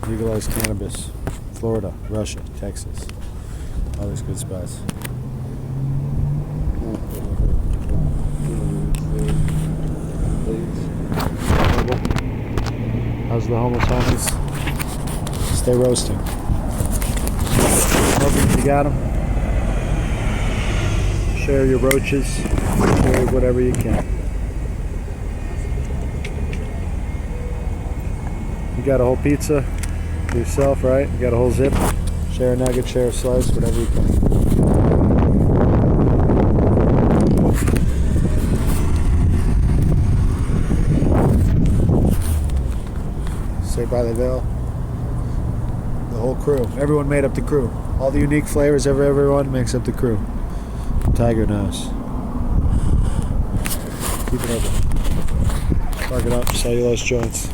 legalized cannabis. Florida, Russia, Texas. All these good spots. How's the homeless homies? Stay roasting. Smoking if you got them. Share your roaches. Share whatever you can. You got a whole pizza for yourself, right? You got a whole zip. Share a nugget, share a slice, whatever you can. Saved by the Veil. The whole crew. Everyone made up the crew. All the unique flavors, everyone makes up the crew. Tiger knows. Keep it open. Park it up, cellulose joints.